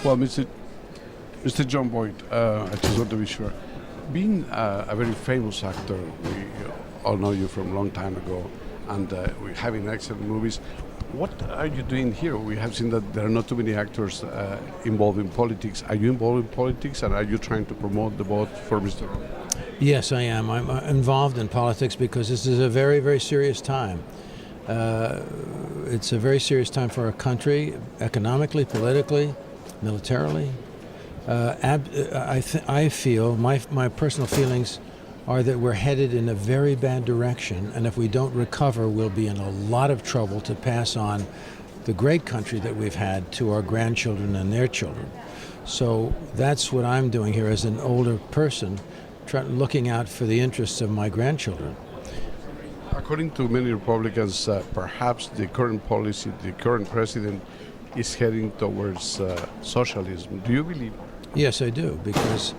Well, Mr. Jon Voight, I just want to be sure. Being a very famous actor, we all know you from a long time ago, and we're having excellent movies. What are you doing here? We have seen that there are not too many actors involved in politics. Are you involved in politics, and are you trying to promote the vote for Mr. Obama? Yes, I am. I'm involved in politics because this is a very, very serious time. It's a very serious time for our country, economically, politically, militarily. I feel, my personal feelings are that we're headed in a very bad direction, and if we don't recover, we'll be in a lot of trouble to pass on the great country that we've had to our grandchildren and their children. So that's what I'm doing here as an older person, looking out for the interests of my grandchildren. According to many Republicans, perhaps the current policy, the current president is heading towards socialism. Do you believe? Yes, I do, because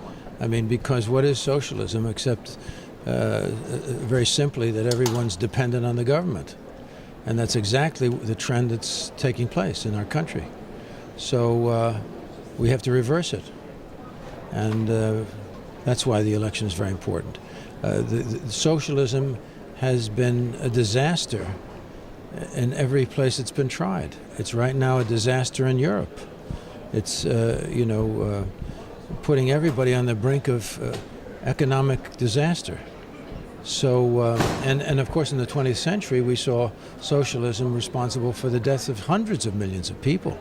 what is socialism except very simply that everyone's dependent on the government, and that's exactly the trend that's taking place in our country. So we have to reverse it, and that's why the election is very important. The socialism has been a disaster in every place it's been tried. It's right now a disaster in Europe. It's putting everybody on the brink of economic disaster. So, and of course in the 20th century we saw socialism responsible for the deaths of hundreds of millions of people.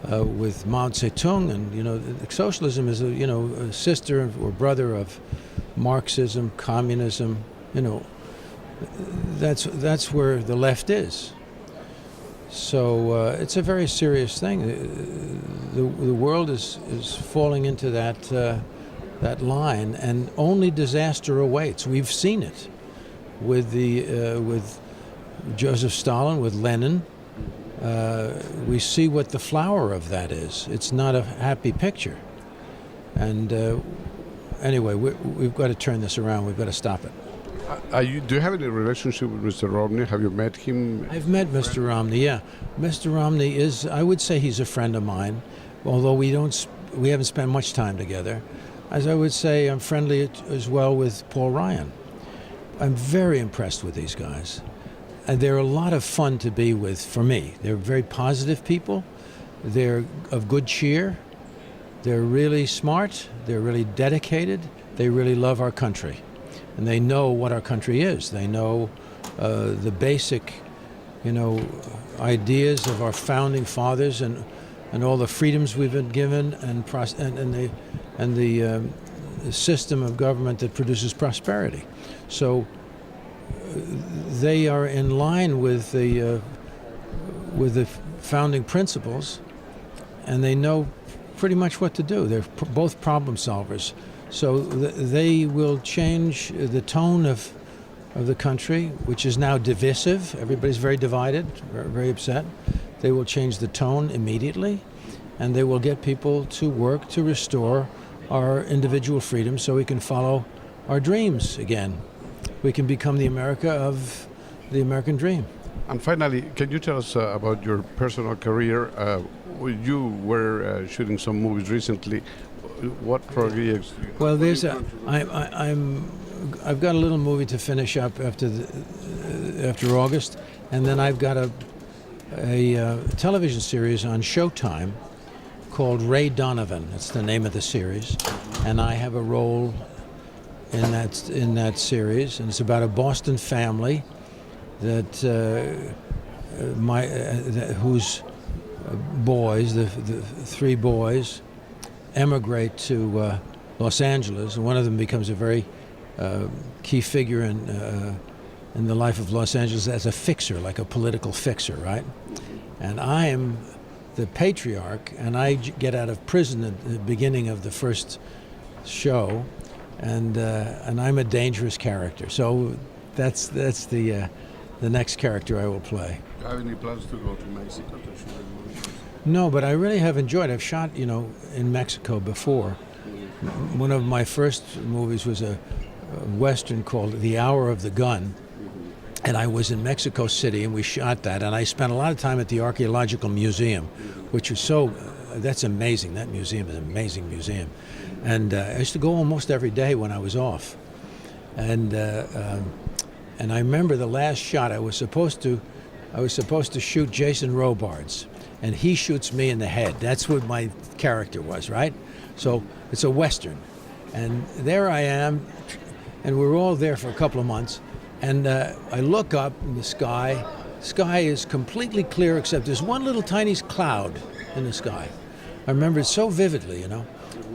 With Mao Zedong, and socialism is a sister or brother of Marxism, communism. That's where the left is. So it's a very serious thing. The world is falling into that line, and only disaster awaits. We've seen it with with Joseph Stalin, with Lenin. We see what the flower of that is. It's not a happy picture. And anyway, we've got to turn this around. We've got to stop it. Do you have any relationship with Mr. Romney? Have you met him? I've met Mr. Romney, yeah. Mr. Romney is, I would say he's a friend of mine, although we haven't spent much time together. As I would say, I'm friendly as well with Paul Ryan. I'm very impressed with these guys. And they're a lot of fun to be with for me. They're very positive people. They're of good cheer. They're really smart. They're really dedicated. They really love our country. And they know what our country is. They know the basic, ideas of our founding fathers and all the freedoms we've been given and the system of government that produces prosperity. So they are in line with the founding principles, and they know pretty much what to do. They're both problem solvers. So they will change the tone of the country, which is now divisive. Everybody's very divided, very upset. They will change the tone immediately, and they will get people to work to restore our individual freedom so we can follow our dreams again. We can become the America of the American dream. And finally, can you tell us about your personal career? You were shooting some movies recently. What projects? Well, I've got a little movie to finish up after August, and then I've got a television series on Showtime called Ray Donovan. That's the name of the series, and I have a role in that series, and it's about a Boston family whose boys, the three boys, emigrate to Los Angeles, and one of them becomes a very key figure in the life of Los Angeles as a fixer, like a political fixer, right? And I am the patriarch, and I get out of prison at the beginning of the first show, and I'm a dangerous character. So that's the next character I will play. Do you have any plans to go to Mexico to shoot a movie? No, but I really have enjoyed. I've shot, in Mexico before. One of my first movies was a Western called The Hour of the Gun, and I was in Mexico City, and we shot that, and I spent a lot of time at the Archaeological Museum, which was so that's amazing. That museum is an amazing museum. And I used to go almost every day when I was off. And I remember the last shot. I was supposed to shoot Jason Robards, and he shoots me in the head. That's what my character was, right? So it's a Western. And there I am, and we're all there for a couple of months. And I look up in the sky. The sky is completely clear except there's one little tiny cloud in the sky. I remember it so vividly, you know.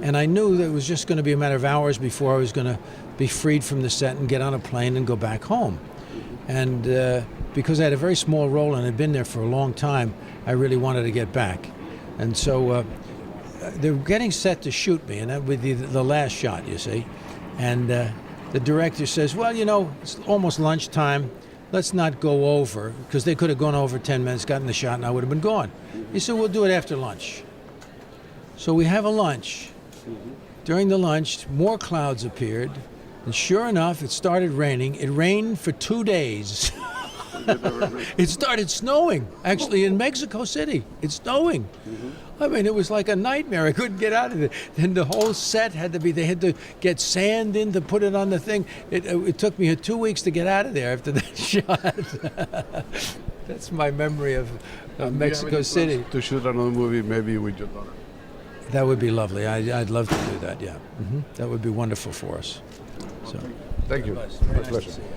And I knew that it was just going to be a matter of hours before I was going to be freed from the set and get on a plane and go back home. And because I had a very small role and had been there for a long time, I really wanted to get back. And so they were getting set to shoot me, and that would be the last shot, you see. And the director says, well, you know, it's almost lunchtime. Let's not go over, because they could have gone over 10 minutes, gotten the shot, and I would have been gone. He said, we'll do it after lunch. So we have a lunch. During the lunch, more clouds appeared, and sure enough, it started raining. It rained for 2 days. It started snowing, actually, in Mexico City. It's snowing. I mean, it was like a nightmare. I couldn't get out of it. And the whole set they had to get sand in to put it on the thing. It took me 2 weeks to get out of there after that shot. That's my memory of Mexico City. To shoot another movie, maybe with your daughter. That would be lovely. I'd love to do that, yeah. That would be wonderful for us. So. Thank you. Very My nice pleasure. to see you.